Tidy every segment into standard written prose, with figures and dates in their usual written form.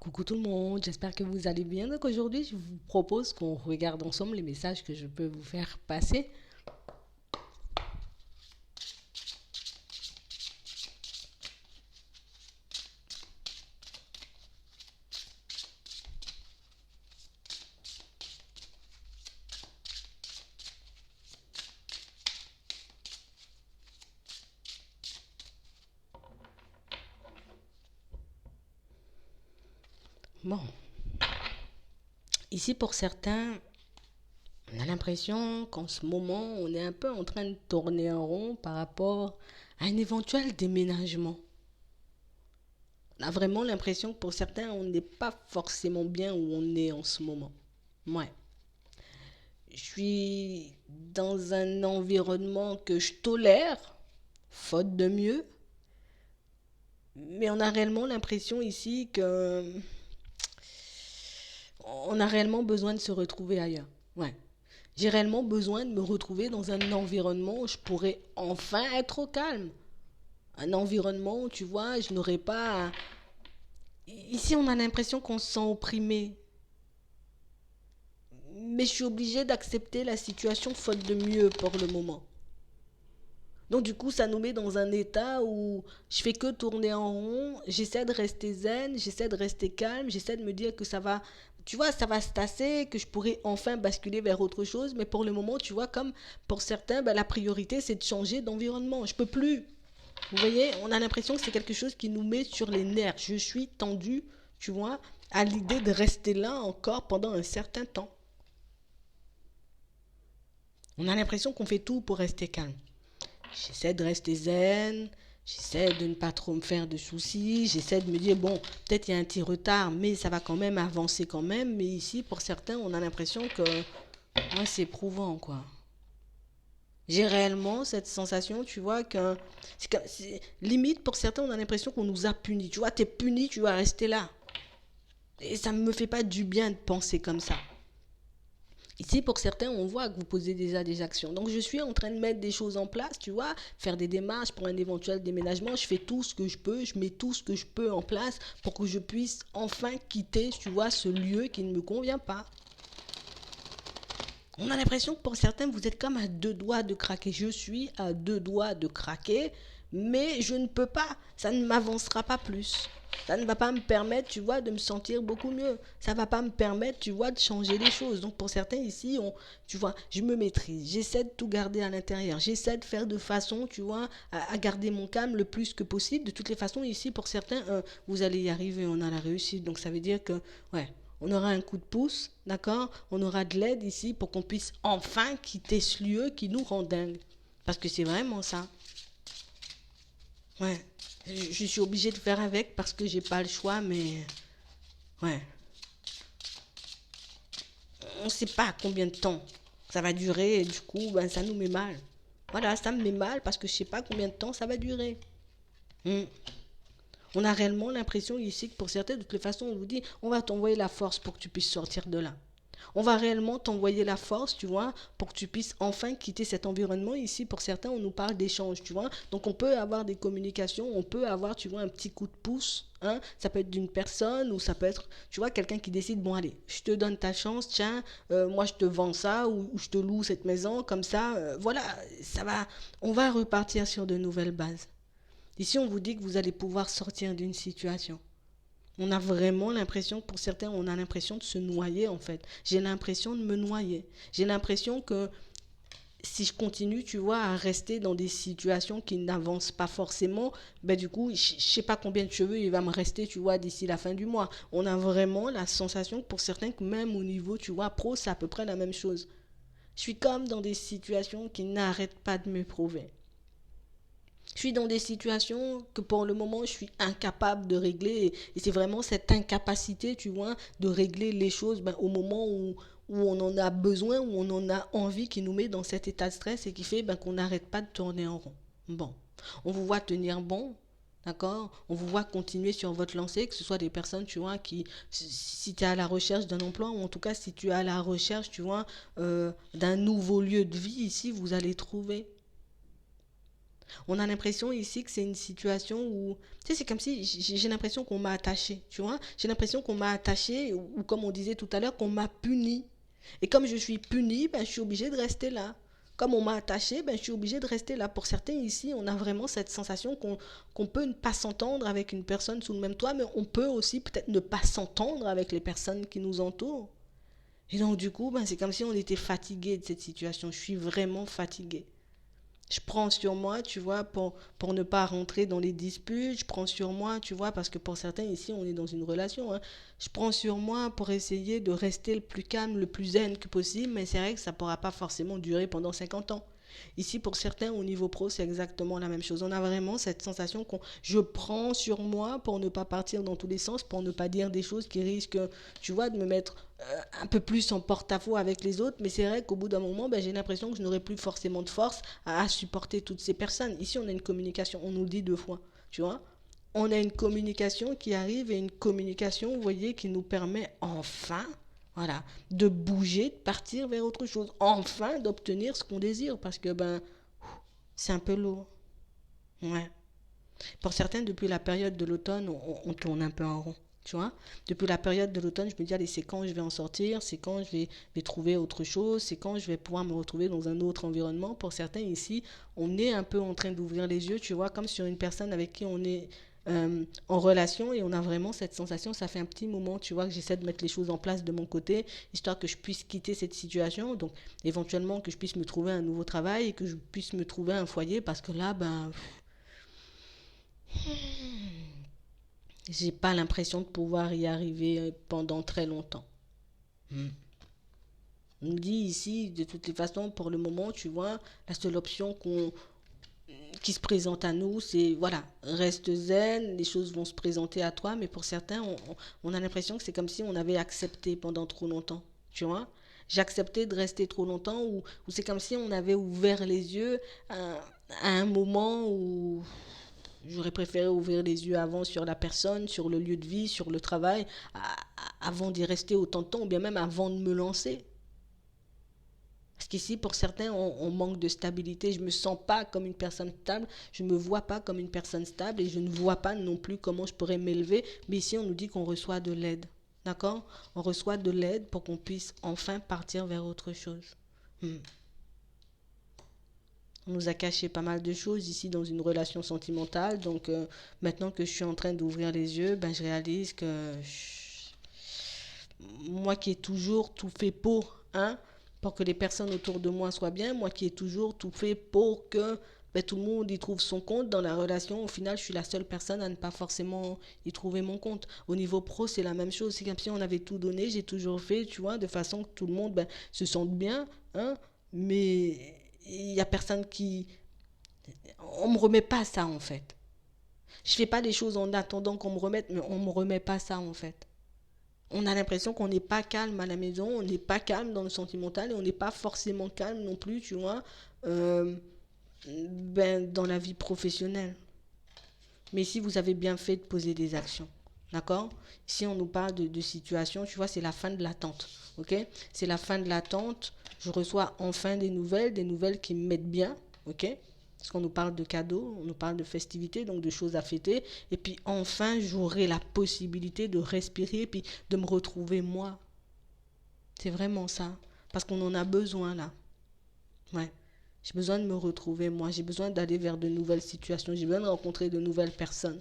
Coucou tout le monde, j'espère que vous allez bien. Donc aujourd'hui, je vous propose qu'on regarde ensemble les messages que je peux vous faire passer. Bon, ici pour certains, on a l'impression qu'en ce moment, on est un peu en train de tourner en rond par rapport à un éventuel déménagement. On a vraiment l'impression que pour certains, on n'est pas forcément bien où on est en ce moment. Ouais. Je suis dans un environnement que je tolère, faute de mieux, mais on a réellement l'impression ici que on a réellement besoin de se retrouver ailleurs. Ouais. J'ai réellement besoin de me retrouver dans un environnement où je pourrais enfin être au calme. Un environnement où, tu vois, je n'aurais pas... Ici, on a l'impression qu'on se sent opprimé. Mais je suis obligée d'accepter la situation faute de mieux pour le moment. Donc du coup, ça nous met dans un état où je fais que tourner en rond, j'essaie de rester zen, j'essaie de rester calme, j'essaie de me dire que ça va, tu vois, ça va se tasser, que je pourrais enfin basculer vers autre chose, mais pour le moment, tu vois, comme pour certains, ben, la priorité, c'est de changer d'environnement. Je peux plus. Vous voyez, on a l'impression que c'est quelque chose qui nous met sur les nerfs. Je suis tendu, tu vois, à l'idée de rester là encore pendant un certain temps. On a l'impression qu'on fait tout pour rester calme. J'essaie de rester zen, j'essaie de ne pas trop me faire de soucis, j'essaie de me dire, bon, peut-être il y a un petit retard, mais ça va quand même avancer quand même. Mais ici, pour certains, on a l'impression que ouais, c'est éprouvant, quoi. J'ai réellement cette sensation, tu vois, que limite pour certains, on a l'impression qu'on nous a punis. Tu vois, t'es puni, tu vas rester là. Et ça ne me fait pas du bien de penser comme ça. Ici, pour certains, on voit que vous posez déjà des actions. Donc, je suis en train de mettre des choses en place, tu vois, faire des démarches pour un éventuel déménagement. Je fais tout ce que je peux, je mets tout ce que je peux en place pour que je puisse enfin quitter, tu vois, ce lieu qui ne me convient pas. On a l'impression que pour certains, vous êtes comme à deux doigts de craquer. Je suis à deux doigts de craquer, mais je ne peux pas. Ça ne m'avancera pas plus. Ça ne va pas me permettre, tu vois, de me sentir beaucoup mieux. Ça ne va pas me permettre, tu vois, de changer les choses. Donc pour certains ici, tu vois, je me maîtrise. J'essaie de tout garder à l'intérieur. J'essaie de faire de façon, tu vois, à garder mon calme le plus que possible. De toutes les façons, ici, pour certains, vous allez y arriver. On a la réussite. Donc ça veut dire que, ouais, on aura un coup de pouce, d'accord? On aura de l'aide ici pour qu'on puisse enfin quitter ce lieu qui nous rend dingue. Parce que c'est vraiment ça. Ouais. Je suis obligée de faire avec parce que j'ai pas le choix, mais ouais. On ne sait pas combien de temps ça va durer et du coup, ben, ça nous met mal. Voilà, ça me met mal parce que je sais pas combien de temps ça va durer. Hmm. On a réellement l'impression ici que pour certains, de toutes les façons, on vous dit, on va t'envoyer la force pour que tu puisses sortir de là. On va réellement t'envoyer la force, tu vois, pour que tu puisses enfin quitter cet environnement. Ici, pour certains, on nous parle d'échange, tu vois. Donc, on peut avoir des communications, on peut avoir, tu vois, un petit coup de pouce. Hein. Ça peut être d'une personne ou ça peut être, tu vois, quelqu'un qui décide, bon, allez, je te donne ta chance, tiens, moi, je te vends ça ou je te loue cette maison, comme ça, voilà, ça va, on va repartir sur de nouvelles bases. Ici, on vous dit que vous allez pouvoir sortir d'une situation. On a vraiment l'impression, pour certains, on a l'impression de se noyer en fait. J'ai l'impression de me noyer. J'ai l'impression que si je continue, tu vois, à rester dans des situations qui n'avancent pas forcément, ben du coup, je ne sais pas combien de cheveux il va me rester, tu vois, d'ici la fin du mois. On a vraiment la sensation que pour certains, que même au niveau, tu vois, pro, c'est à peu près la même chose. Je suis comme dans des situations qui n'arrêtent pas de m'éprouver. Je suis dans des situations que pour le moment je suis incapable de régler et c'est vraiment cette incapacité, tu vois, de régler les choses ben, au moment où on en a besoin, où on en a envie qui nous met dans cet état de stress et qui fait ben, qu'on n'arrête pas de tourner en rond. Bon, on vous voit tenir bon, d'accord? On vous voit continuer sur votre lancée, que ce soit des personnes, tu vois, qui, si tu es à la recherche d'un emploi ou en tout cas si tu es à la recherche, tu vois, d'un nouveau lieu de vie ici, vous allez trouver. On a l'impression ici que c'est une situation où, tu sais, c'est comme si j'ai l'impression qu'on m'a attaché, tu vois. J'ai l'impression qu'on m'a attaché, ou comme on disait tout à l'heure, qu'on m'a puni. Et comme je suis puni, ben, je suis obligé de rester là. Comme on m'a attaché, ben, je suis obligé de rester là. Pour certains ici, on a vraiment cette sensation qu'on peut ne pas s'entendre avec une personne sous le même toit, mais on peut aussi peut-être ne pas s'entendre avec les personnes qui nous entourent. Et donc du coup, ben, c'est comme si on était fatigué de cette situation. Je suis vraiment fatigué. Je prends sur moi, tu vois, pour ne pas rentrer dans les disputes. Je prends sur moi, tu vois, parce que pour certains ici, on est dans une relation, hein. Je prends sur moi pour essayer de rester le plus calme, le plus zen que possible, mais c'est vrai que ça ne pourra pas forcément durer pendant 50 ans. Ici, pour certains, au niveau pro, c'est exactement la même chose. On a vraiment cette sensation qu'on, je prends sur moi pour ne pas partir dans tous les sens, pour ne pas dire des choses qui risquent, tu vois, de me mettre un peu plus en porte-à-faux avec les autres. Mais c'est vrai qu'au bout d'un moment, ben, j'ai l'impression que je n'aurai plus forcément de force à supporter toutes ces personnes. Ici, on a une communication, on nous le dit deux fois, tu vois. On a une communication qui arrive et une communication, vous voyez, qui nous permet enfin, voilà, de bouger, de partir vers autre chose, enfin d'obtenir ce qu'on désire, parce que ben, c'est un peu lourd. Ouais. Pour certains, depuis la période de l'automne, on tourne un peu en rond. Tu vois, depuis la période de l'automne, je me dis, allez, c'est quand je vais en sortir, c'est quand vais trouver autre chose, c'est quand je vais pouvoir me retrouver dans un autre environnement. Pour certains ici, on est un peu en train d'ouvrir les yeux, tu vois, comme sur une personne avec qui on est en relation et on a vraiment cette sensation, ça fait un petit moment, tu vois, que j'essaie de mettre les choses en place de mon côté, histoire que je puisse quitter cette situation, donc éventuellement que je puisse me trouver un nouveau travail et que je puisse me trouver un foyer, parce que là, ben, j'ai pas l'impression de pouvoir y arriver pendant très longtemps. Hmm. On nous dit ici, de toutes les façons, pour le moment, tu vois, la seule option qui se présente à nous, c'est, voilà, reste zen, les choses vont se présenter à toi, mais pour certains, on a l'impression que c'est comme si on avait accepté pendant trop longtemps, tu vois. J'ai accepté de rester trop longtemps, ou c'est comme si on avait ouvert les yeux à un moment où j'aurais préféré ouvrir les yeux avant sur la personne, sur le lieu de vie, sur le travail, avant d'y rester autant de temps, ou bien même avant de me lancer. Parce qu'ici, pour certains, on manque de stabilité. Je ne me sens pas comme une personne stable. Je ne me vois pas comme une personne stable et je ne vois pas non plus comment je pourrais m'élever. Mais ici, on nous dit qu'on reçoit de l'aide. D'accord? On reçoit de l'aide pour qu'on puisse enfin partir vers autre chose. Hmm. On nous a caché pas mal de choses ici dans une relation sentimentale. Donc maintenant que je suis en train d'ouvrir les yeux, ben, je réalise que moi qui ai toujours tout fait pour que les personnes autour de moi soient bien, moi qui ai toujours tout fait pour que ben, tout le monde y trouve son compte dans la relation, au final je suis la seule personne à ne pas forcément y trouver mon compte. Au niveau pro c'est la même chose, c'est comme si on avait tout donné, j'ai toujours fait, tu vois, de façon que tout le monde ben, se sente bien, hein, mais il n'y a personne qui... On ne me remet pas ça en fait. Je fais pas des choses en attendant qu'on me remette, mais on ne me remet pas ça en fait. On a l'impression qu'on n'est pas calme à la maison, on n'est pas calme dans le sentimental et on n'est pas forcément calme non plus, tu vois, euh, ben, dans la vie professionnelle. Mais ici, vous avez bien fait de poser des actions. D'accord? Ici, on nous parle de situation, tu vois, c'est la fin de l'attente. Ok? C'est la fin de l'attente. Je reçois enfin des nouvelles qui me mettent bien. Ok? Parce qu'on nous parle de cadeaux, on nous parle de festivités, donc de choses à fêter. Et puis enfin, j'aurai la possibilité de respirer, puis de me retrouver moi. C'est vraiment ça. Parce qu'on en a besoin là. Ouais. J'ai besoin de me retrouver moi. J'ai besoin d'aller vers de nouvelles situations. J'ai besoin de rencontrer de nouvelles personnes.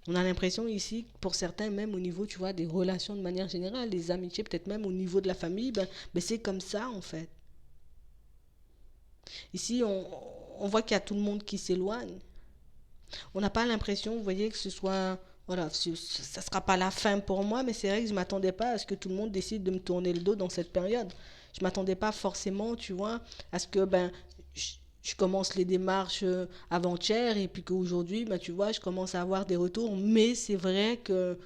On a l'impression ici, pour certains, même au niveau, tu vois, des relations de manière générale, des amitiés, peut-être même au niveau de la famille, ben c'est comme ça en fait. Ici, on voit qu'il y a tout le monde qui s'éloigne. On n'a pas l'impression, vous voyez, que ce soit... Voilà, ça ne sera pas la fin pour moi, mais c'est vrai que je ne m'attendais pas à ce que tout le monde décide de me tourner le dos dans cette période. Je ne m'attendais pas forcément, tu vois, à ce que ben, je commence les démarches avant-hier et puis qu'aujourd'hui, ben, tu vois, je commence à avoir des retours. Mais c'est vrai que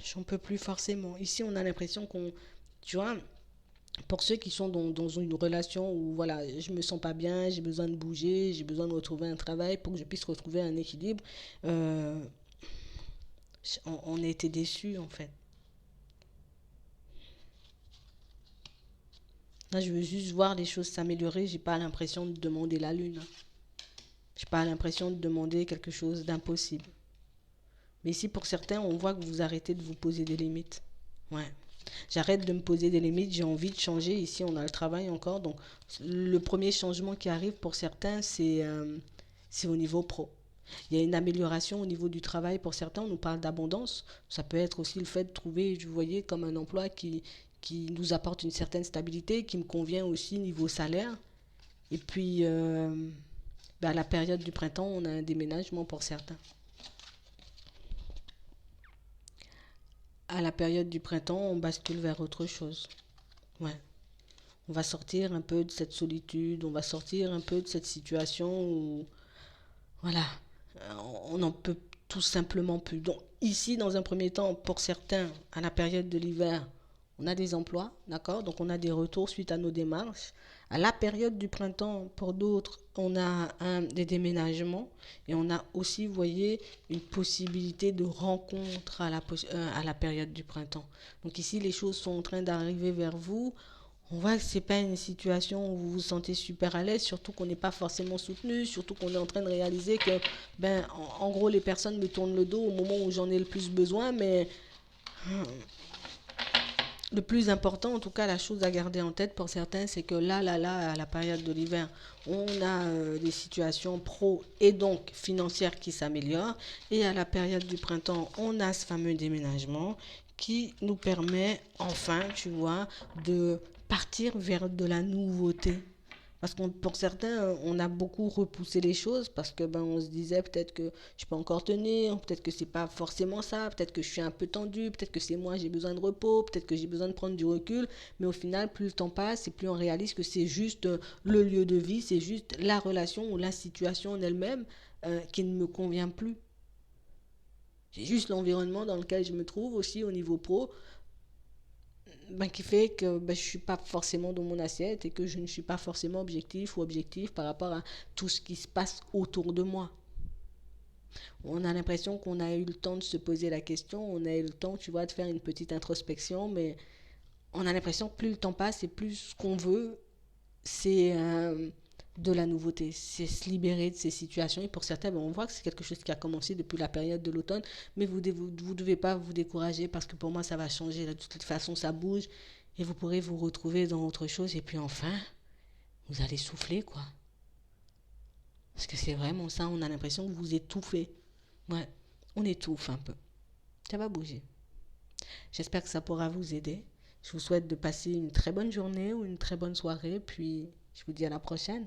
j'en peux plus forcément. Ici, on a l'impression qu'on... Tu vois, pour ceux qui sont dans une relation où voilà, je me sens pas bien, j'ai besoin de bouger, j'ai besoin de retrouver un travail pour que je puisse retrouver un équilibre, euh, on a été déçus en fait. Là, je veux juste voir les choses s'améliorer. J'ai pas l'impression de demander la lune. J'ai pas l'impression de demander quelque chose d'impossible. Mais ici, pour certains, on voit que vous arrêtez de vous poser des limites. Ouais. J'arrête de me poser des limites, j'ai envie de changer. Ici, on a le travail encore. Donc, le premier changement qui arrive pour certains, c'est au niveau pro. Il y a une amélioration au niveau du travail pour certains. On nous parle d'abondance. Ça peut être aussi le fait de trouver, vous voyez, comme un emploi qui nous apporte une certaine stabilité, qui me convient aussi niveau salaire. Et puis, à la période du printemps, on a un déménagement pour certains. À la période du printemps, on bascule vers autre chose. Ouais. On va sortir un peu de cette solitude, on va sortir un peu de cette situation où, voilà, on n'en peut tout simplement plus. Donc ici, dans un premier temps, pour certains, à la période de l'hiver, on a des emplois, d'accord? Donc on a des retours suite à nos démarches. À la période du printemps, pour d'autres, on a des déménagements et on a aussi, vous voyez, une possibilité de rencontre à la période du printemps. Donc ici, les choses sont en train d'arriver vers vous. On voit que c'est pas une situation où vous vous sentez super à l'aise, surtout qu'on n'est pas forcément soutenu, surtout qu'on est en train de réaliser que, en gros, les personnes me tournent le dos au moment où j'en ai le plus besoin, mais le plus important, en tout cas, la chose à garder en tête pour certains, c'est que là, à la période de l'hiver, on a des situations pro et donc financières qui s'améliorent. Et à la période du printemps, on a ce fameux déménagement qui nous permet enfin, tu vois, de partir vers de la nouveauté. Parce que pour certains, on a beaucoup repoussé les choses parce que on se disait peut-être que je peux encore tenir, peut-être que c'est pas forcément ça, peut-être que je suis un peu tendu, peut-être que c'est moi j'ai besoin de repos, peut-être que j'ai besoin de prendre du recul. Mais au final, plus le temps passe et plus on réalise que c'est juste le lieu de vie, c'est juste la relation ou la situation en elle-même qui ne me convient plus. C'est juste l'environnement dans lequel je me trouve aussi au niveau pro qui fait que je ne suis pas forcément dans mon assiette et que je ne suis pas forcément objectif par rapport à tout ce qui se passe autour de moi. On a l'impression qu'on a eu le temps de se poser la question, on a eu le temps, tu vois, de faire une petite introspection, mais on a l'impression que plus le temps passe et plus ce qu'on veut, c'est de la nouveauté, c'est se libérer de ces situations. Et pour certains, on voit que c'est quelque chose qui a commencé depuis la période de l'automne, mais vous ne devez pas vous décourager parce que pour moi, ça va changer. De toute façon, ça bouge et vous pourrez vous retrouver dans autre chose. Et puis enfin, vous allez souffler, quoi. Parce que c'est vraiment ça, on a l'impression que vous étouffez. Ouais, on étouffe un peu. Ça va bouger. J'espère que ça pourra vous aider. Je vous souhaite de passer une très bonne journée ou une très bonne soirée, puis je vous dis à la prochaine.